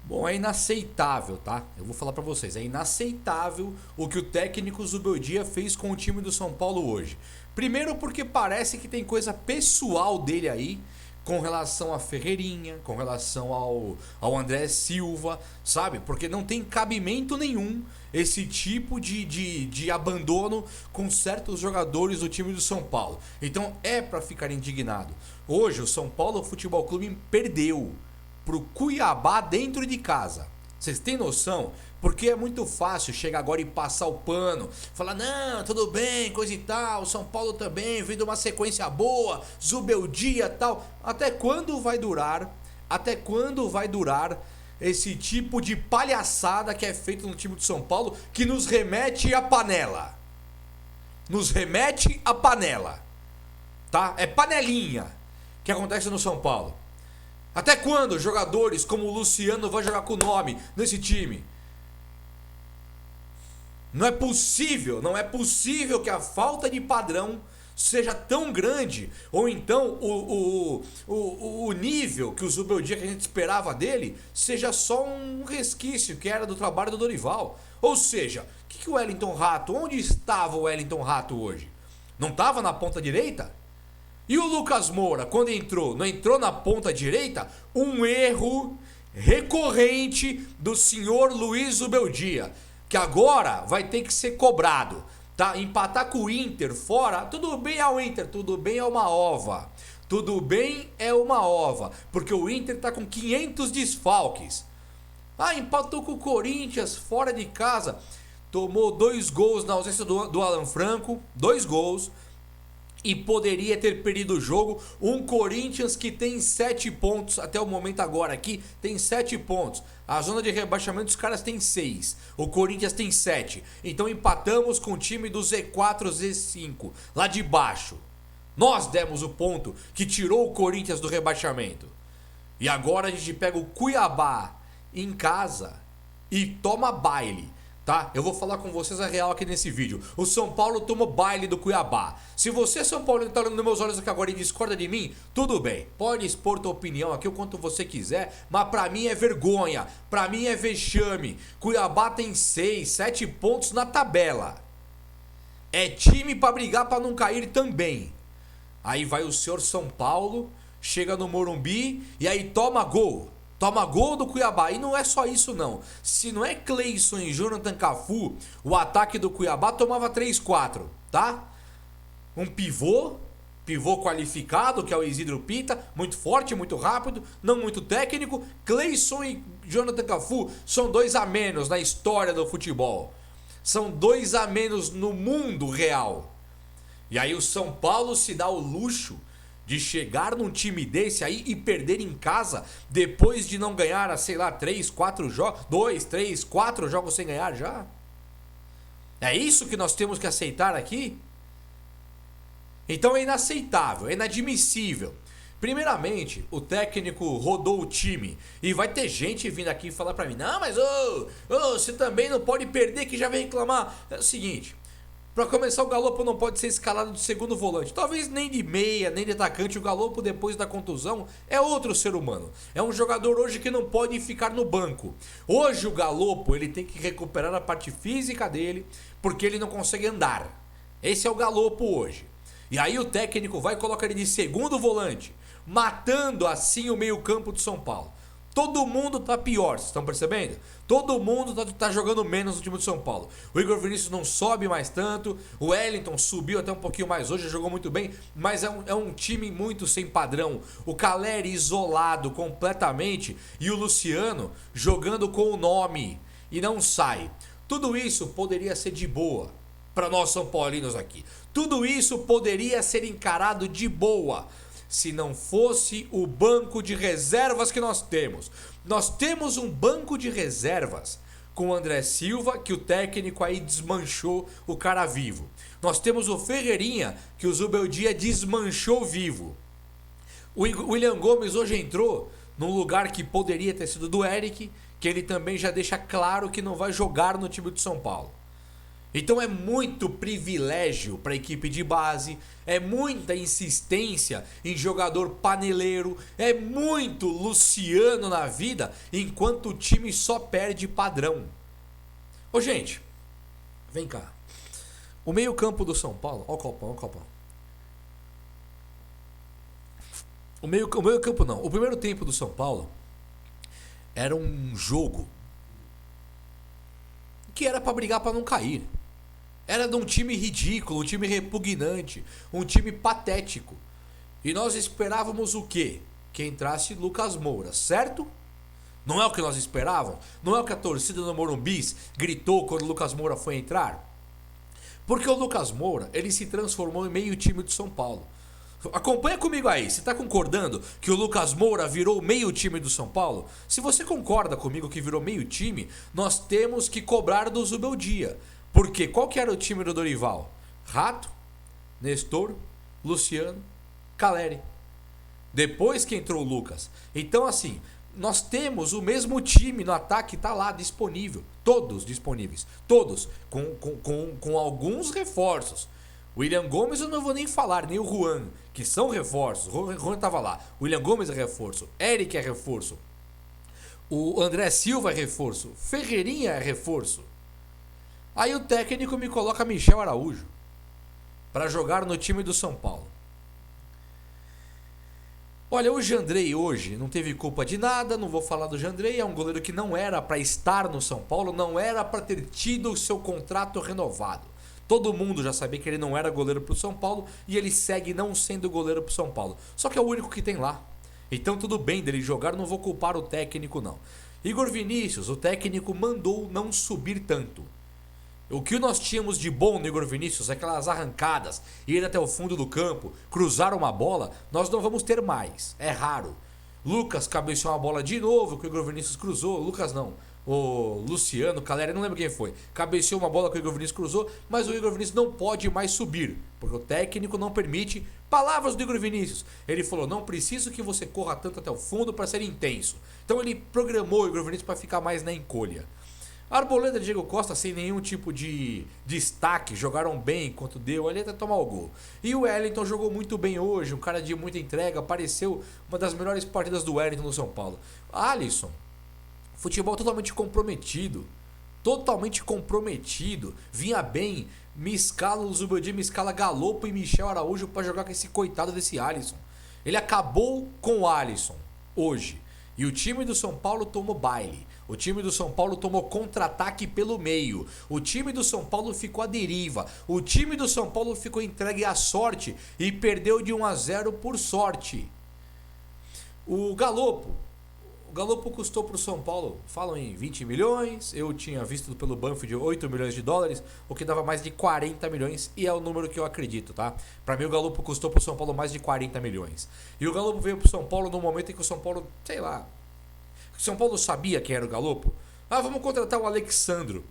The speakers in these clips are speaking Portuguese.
Bom, é inaceitável, tá? Eu vou falar pra vocês, é inaceitável o que o técnico Zubeldia fez com o time do São Paulo hoje. Primeiro porque parece que tem coisa pessoal dele aí com relação a Ferreirinha, com relação ao André Silva, sabe? Porque não tem cabimento nenhum esse tipo de abandono com certos jogadores do time do São Paulo. Então é pra ficar indignado. Hoje o São Paulo Futebol Clube perdeu pro Cuiabá dentro de casa. Vocês têm noção? Porque é muito fácil chegar agora e passar o pano, falar, não, tudo bem, coisa e tal, São Paulo também, vem de uma sequência boa, Zubeldia e tal. Até quando vai durar? Até quando vai durar esse tipo de palhaçada que é feito no time de São Paulo, que nos remete à panela? Nos remete à panela, tá? É panelinha que acontece no São Paulo. Até quando jogadores como o Luciano vão jogar com o nome nesse time? Não é possível, não é possível que a falta de padrão seja tão grande, ou então o nível que o Zubeldia que a gente esperava dele seja só um resquício que era do trabalho do Dorival. Ou seja, o que o Wellington Rato, onde estava o Wellington Rato hoje? Não estava na ponta direita? E o Lucas Moura, quando entrou, não entrou na ponta direita? Um erro recorrente do senhor Luiz Zubeldia, que agora vai ter que ser cobrado, tá? Empatar com o Inter fora, tudo bem ao Inter, tudo bem é uma ova. Tudo bem é uma ova, porque o Inter tá com 500 desfalques. Ah, empatou com o Corinthians fora de casa, tomou 2 gols na ausência do Alan Franco, 2 gols. E poderia ter perdido o jogo. Um Corinthians que tem 7 pontos. Até o momento agora aqui tem 7 pontos. A zona de rebaixamento dos caras tem 6. O Corinthians tem 7. Então empatamos com o time do Z4, Z5. Lá de baixo. Nós demos o ponto que tirou o Corinthians do rebaixamento. E agora a gente pega o Cuiabá em casa e toma baile. Tá? Eu vou falar com vocês a real aqui nesse vídeo. O São Paulo tomou baile do Cuiabá. Se você, São Paulo, está olhando nos meus olhos aqui agora e discorda de mim, tudo bem. Pode expor tua opinião aqui o quanto você quiser, mas pra mim é vergonha. Pra mim é vexame. Cuiabá tem 6, 7 pontos na tabela. É time pra brigar pra não cair também. Aí vai o senhor São Paulo, chega no Morumbi e aí toma gol. Toma gol do Cuiabá. E não é só isso não. Se não é Cleison e Jonathan Cafu, o ataque do Cuiabá tomava 3-4, tá? Um pivô qualificado, que é o Isidro Pita, muito forte, muito rápido, não muito técnico. Cleison e Jonathan Cafu são 2 a menos na história do futebol. São 2 a menos no mundo real. E aí o São Paulo se dá o luxo de chegar num time desse aí e perder em casa depois de não ganhar, sei lá, 3, 4 jogos, 2, 3, 4 jogos sem ganhar já? É isso que nós temos que aceitar aqui? Então é inaceitável, é inadmissível. Primeiramente, o técnico rodou o time e vai ter gente vindo aqui falar pra mim, não, mas você também não pode perder que já vem reclamar. É o seguinte, para começar, o Galopo não pode ser escalado de segundo volante. Talvez nem de meia, nem de atacante. O Galopo, depois da contusão, é outro ser humano. É um jogador hoje que não pode ficar no banco. Hoje o Galopo, ele tem que recuperar a parte física dele, porque ele não consegue andar. Esse é o Galopo hoje. E aí o técnico vai colocar ele de segundo volante, matando assim o meio-campo de São Paulo. Todo mundo tá pior, vocês estão percebendo? Todo mundo tá jogando menos no time do São Paulo. O Igor Vinícius não sobe mais tanto. O Wellington subiu até um pouquinho mais hoje, jogou muito bem. Mas é um time muito sem padrão. O Caleri isolado completamente. E o Luciano jogando com o nome. E não sai. Tudo isso poderia ser de boa para nós São Paulinos aqui. Tudo isso poderia ser encarado de boa se não fosse o banco de reservas que nós temos. Nós temos um banco de reservas com o André Silva, que o técnico aí desmanchou o cara vivo. Nós temos o Ferreirinha, que o Zubeldia desmanchou vivo. O William Gomes hoje entrou num lugar que poderia ter sido do Eric, que ele também já deixa claro que não vai jogar no time de São Paulo. Então é muito privilégio para a equipe de base, é muita insistência em jogador paneleiro, é muito Luciano na vida, enquanto o time só perde padrão. Ô gente, vem cá. O meio-campo do São Paulo, ó o copão, ó o copão. O meio-campo não, o primeiro tempo do São Paulo era um jogo que era para brigar para não cair. Era de um time ridículo, um time repugnante, um time patético. E nós esperávamos o quê? Que entrasse Lucas Moura, certo? Não é o que nós esperávamos? Não é o que a torcida do Morumbi gritou quando o Lucas Moura foi entrar? Porque o Lucas Moura, ele se transformou em meio time do São Paulo. Acompanha comigo aí, você está concordando que o Lucas Moura virou meio time do São Paulo? Se você concorda comigo que virou meio time, nós temos que cobrar do Zubeldia. Porque qual que era o time do Dorival? Rato, Nestor, Luciano, Caleri. Depois que entrou o Lucas. Então assim, nós temos o mesmo time no ataque, está lá disponível. Todos disponíveis. Todos. Com alguns reforços. William Gomes eu não vou nem falar, nem o Juan, que são reforços. O Juan estava lá. O William Gomes é reforço. Eric é reforço. O André Silva é reforço. Ferreirinha é reforço. Aí o técnico me coloca Michel Araújo para jogar no time do São Paulo. Olha, o Jandrei hoje não teve culpa de nada, não vou falar do Jandrei, é um goleiro que não era para estar no São Paulo, não era para ter tido o seu contrato renovado. Todo mundo já sabia que ele não era goleiro para o São Paulo e ele segue não sendo goleiro para o São Paulo. Só que é o único que tem lá. Então tudo bem dele jogar, não vou culpar o técnico não. Igor Vinícius, o técnico mandou não subir tanto. O que nós tínhamos de bom no Igor Vinícius, aquelas arrancadas, ir até o fundo do campo, cruzar uma bola, nós não vamos ter mais. É raro. Lucas cabeceou uma bola de novo que o Igor Vinícius cruzou. Lucas não. O Luciano, Caleri, não lembro quem foi. Cabeceou uma bola que o Igor Vinícius cruzou, mas o Igor Vinícius não pode mais subir, porque o técnico não permite. Palavras do Igor Vinícius. Ele falou, não preciso que você corra tanto até o fundo para ser intenso. Então ele programou o Igor Vinícius para ficar mais na encolha. Arboleda e Diego Costa sem nenhum tipo de destaque, jogaram bem enquanto deu, ali até tomar o gol. E o Wellington jogou muito bem hoje, um cara de muita entrega, pareceu uma das melhores partidas do Wellington no São Paulo. Alisson, futebol totalmente comprometido, vinha bem, me escala o Zubeldia, me escala Galopo e Michel Araújo para jogar com esse coitado desse Alisson. Ele acabou com o Alisson hoje. E o time do São Paulo tomou baile. O time do São Paulo tomou contra-ataque pelo meio. O time do São Paulo ficou à deriva. O time do São Paulo ficou entregue à sorte e perdeu de 1-0 por sorte. O Galopo custou para o São Paulo, falam em 20 milhões. Eu tinha visto pelo Banfield de 8 milhões de dólares, o que dava mais de 40 milhões. E é o número que eu acredito, tá? Para mim o Galopo custou para o São Paulo mais de 40 milhões. E o Galopo veio para o São Paulo no momento em que o São Paulo, sei lá... O São Paulo sabia quem era o Galopo. Vamos contratar o Alexandro.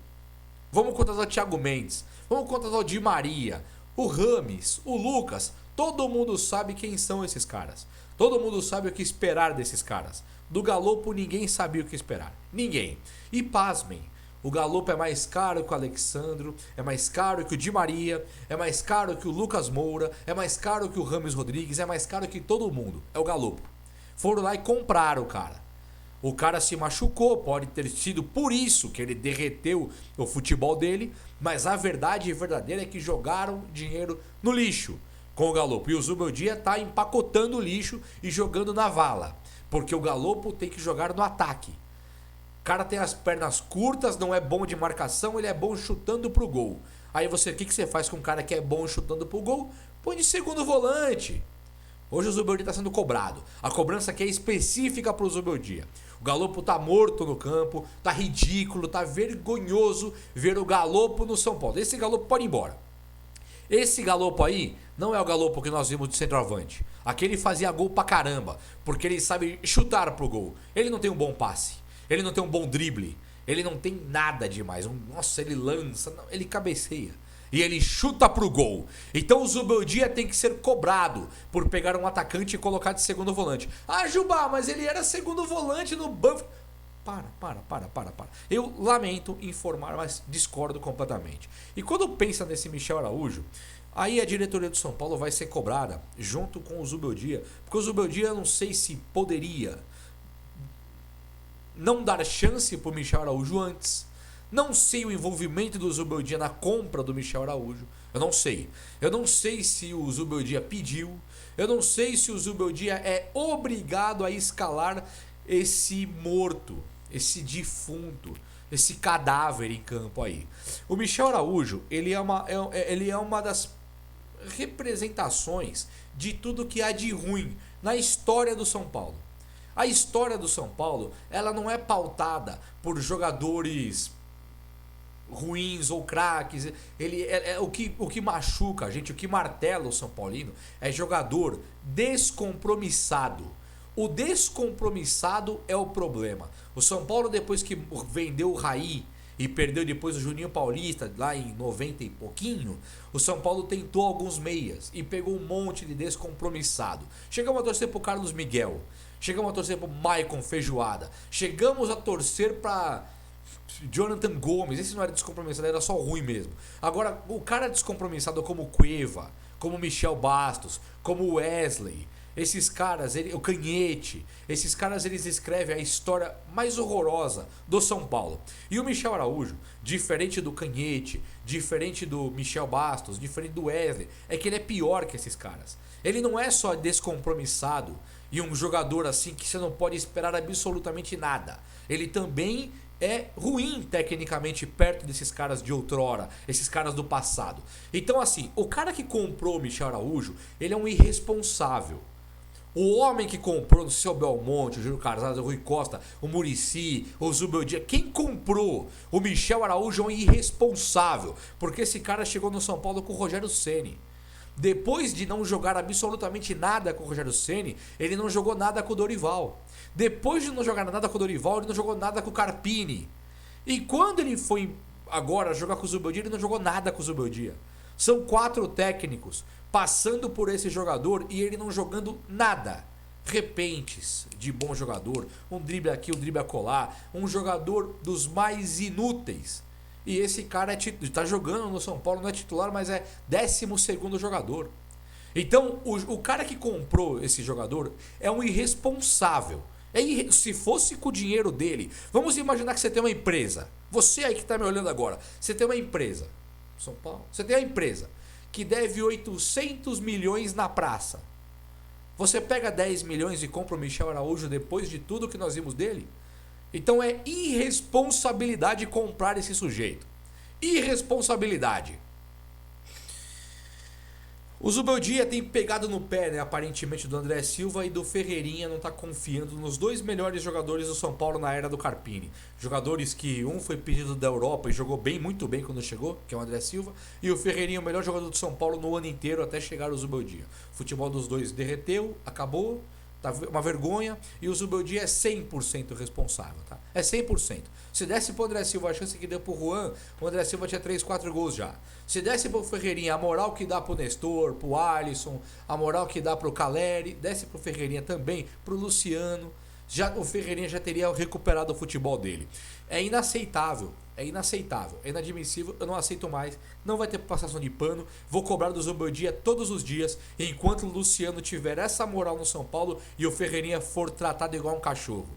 Vamos contratar o Thiago Mendes. Vamos contratar o Di Maria. O Rames, o Lucas. Todo mundo sabe quem são esses caras. Todo mundo sabe o que esperar desses caras. Do Galopo ninguém sabia o que esperar. Ninguém. E pasmem, o Galopo é mais caro que o Alexandro, é mais caro que o Di Maria, é mais caro que o Lucas Moura, é mais caro que o Rames Rodrigues, é mais caro que todo mundo. É o Galopo. Foram lá e compraram o cara. O cara se machucou, pode ter sido por isso que ele derreteu o futebol dele, mas a verdade verdadeira é que jogaram dinheiro no lixo com o Galopo. E o Zubeldia está empacotando o lixo e jogando na vala, porque o Galopo tem que jogar no ataque. O cara tem as pernas curtas, não é bom de marcação, ele é bom chutando pro gol. Aí o que você faz com um cara que é bom chutando pro gol? Põe de segundo volante. Hoje o Zubeldia está sendo cobrado. A cobrança aqui é específica para o Zubeldia. O Galopo tá morto no campo, tá ridículo, tá vergonhoso ver o Galopo no São Paulo. Esse Galopo pode ir embora. Esse Galopo aí não é o Galopo que nós vimos de centroavante. Aquele fazia gol pra caramba, porque ele sabe chutar pro gol. Ele não tem um bom passe, ele não tem um bom drible, ele não tem nada demais. Nossa, ele lança, ele cabeceia. E ele chuta pro gol. Então o Zubeldia tem que ser cobrado por pegar um atacante e colocar de segundo volante. Ah, Jubá, mas ele era segundo volante no Banfield. Para. Eu lamento informar, mas discordo completamente. E quando pensa nesse Michel Araújo, aí a diretoria do São Paulo vai ser cobrada junto com o Zubeldia, porque o Zubeldia eu não sei se poderia não dar chance para o Michel Araújo antes. Não sei o envolvimento do Zubeldia na compra do Michel Araújo. Eu não sei. Eu não sei se o Zubeldia pediu. Eu não sei se o Zubeldia é obrigado a escalar esse morto, esse defunto, esse cadáver em campo aí. O Michel Araújo, ele é uma das representações de tudo que há de ruim na história do São Paulo. A história do São Paulo, ela não é pautada por jogadores ruins ou craques. Ele o que machuca a gente, o que martela o São Paulino é jogador descompromissado. O descompromissado é o problema. O São Paulo, depois que vendeu o Raí e perdeu depois o Juninho Paulista lá em 90 e pouquinho, o São Paulo tentou alguns meias e pegou um monte de descompromissado. Chegamos a torcer pro Carlos Miguel, chegamos a torcer pro Maicon Feijoada, chegamos a torcer para Jonathan Gomes. Esse não era descompromissado, era só ruim mesmo. Agora, o cara descompromissado como Cueva, como Michel Bastos, como Wesley, esses caras, o Canhete, esses caras, eles escrevem a história mais horrorosa do São Paulo. E o Michel Araújo, diferente do Canhete, diferente do Michel Bastos, diferente do Wesley, é que ele é pior que esses caras. Ele não é só descompromissado e um jogador assim que você não pode esperar absolutamente nada. Ele também é ruim tecnicamente perto desses caras de outrora, esses caras do passado. Então assim, o cara que comprou o Michel Araújo, ele é um irresponsável. O homem que comprou, não sei se é o Belmonte, o Júlio Casares, o Rui Costa, o Muricy, o Zubeldia, quem comprou o Michel Araújo é um irresponsável, porque esse cara chegou no São Paulo com o Rogério Ceni. Depois de não jogar absolutamente nada com o Rogério Ceni, ele não jogou nada com o Dorival. Depois de não jogar nada com o Dorival, ele não jogou nada com o Carpini. E quando ele foi agora jogar com o Zubeldia, ele não jogou nada com o Zubeldia. São 4 técnicos passando por esse jogador e ele não jogando nada. Repentes de bom jogador, um drible aqui, um drible acolá, um jogador dos mais inúteis. E esse cara está jogando no São Paulo, não é titular, mas é 12º jogador. Então, o cara que comprou esse jogador é um irresponsável. Se fosse com o dinheiro dele, vamos imaginar que você tem uma empresa. Você aí que está me olhando agora, você tem uma empresa, São Paulo, você tem uma empresa que deve 800 milhões na praça. Você pega 10 milhões e compra o Michel Araújo depois de tudo que nós vimos dele? Então é irresponsabilidade comprar esse sujeito. Irresponsabilidade. O Zubeldia tem pegado no pé, né, aparentemente, do André Silva e do Ferreirinha não está confiando nos 2 melhores jogadores do São Paulo na era do Carpini. Jogadores que um foi pedido da Europa e jogou muito bem quando chegou, que é o André Silva, e o Ferreirinha, o melhor jogador do São Paulo no ano inteiro até chegar o Zubeldia. O futebol dos dois derreteu, acabou, tá uma vergonha, e o Zubeldia é 100% responsável, tá? É 100%. Se desse pro André Silva a chance que deu pro Juan, o André Silva tinha 3, 4 gols já. Se desse pro Ferreirinha a moral que dá pro Nestor, pro Alisson, a moral que dá pro Caleri, desse pro Ferreirinha também, pro Luciano, o Ferreirinha já teria recuperado o futebol dele. É inaceitável, é inadmissível, eu não aceito mais, não vai ter passação de pano, vou cobrar do Zubeldia todos os dias, enquanto o Luciano tiver essa moral no São Paulo e o Ferreirinha for tratado igual um cachorro.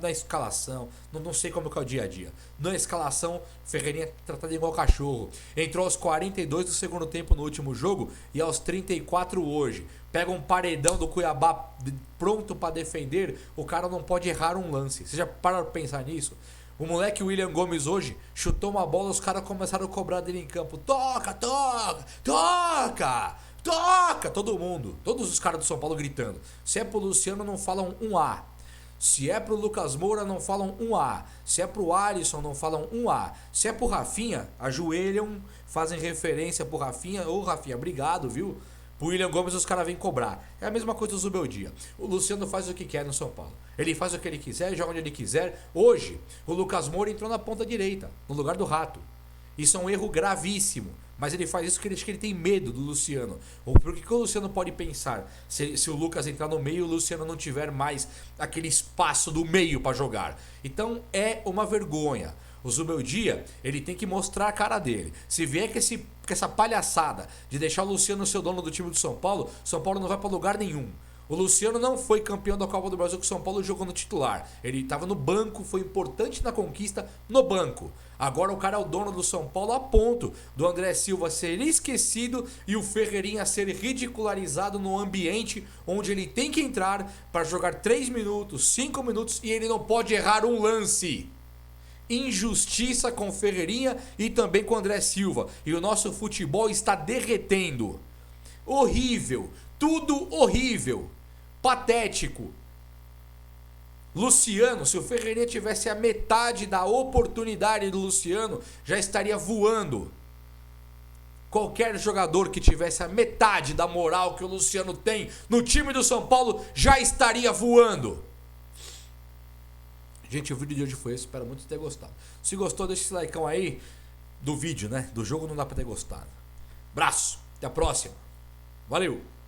Na escalação, não sei como que é o dia a dia. Na escalação, Ferreirinha tratado igual cachorro. Entrou aos 42 do segundo tempo no último jogo e aos 34 hoje. Pega um paredão do Cuiabá pronto para defender, o cara não pode errar um lance. Você já pararam para pensar nisso? O moleque William Gomes hoje chutou uma bola, os caras começaram a cobrar dele em campo. Toca! Todo mundo, todos os caras do São Paulo gritando. Se é pro Luciano, não falam um A. Se é pro Lucas Moura, não falam um A. Se é pro Alisson, não falam um A. Se é pro Rafinha, ajoelham, fazem referência pro Rafinha. Ô Rafinha, obrigado, viu? Pro William Gomes os caras vêm cobrar. É a mesma coisa do Zubeldia. O Luciano faz o que quer no São Paulo. Ele faz o que ele quiser, joga onde ele quiser. Hoje, o Lucas Moura entrou na ponta direita, no lugar do Rato. Isso é um erro gravíssimo. Mas ele faz isso porque ele acha que ele tem medo do Luciano. Ou porque que o Luciano pode pensar se o Lucas entrar no meio e o Luciano não tiver mais aquele espaço do meio para jogar. Então é uma vergonha. O Zubeldia, ele tem que mostrar a cara dele. Se vier com essa palhaçada de deixar o Luciano ser o dono do time do São Paulo não vai para lugar nenhum. O Luciano não foi campeão da Copa do Brasil que o São Paulo jogou no titular. Ele estava no banco, foi importante na conquista no banco. Agora o cara é o dono do São Paulo a ponto do André Silva ser esquecido e o Ferreirinha ser ridicularizado no ambiente onde ele tem que entrar para jogar 3 minutos, 5 minutos e ele não pode errar um lance. Injustiça com o Ferreirinha e também com o André Silva. E o nosso futebol está derretendo. Horrível. Tudo horrível. Patético. Luciano, se o Ferreirinha tivesse a metade da oportunidade do Luciano, já estaria voando. Qualquer jogador que tivesse a metade da moral que o Luciano tem no time do São Paulo já estaria voando. Gente, o vídeo de hoje foi esse, espero muito ter gostado. Se gostou, deixa esse likeão aí do vídeo, né? Do jogo não dá pra ter gostado. Abraço, até a próxima. Valeu!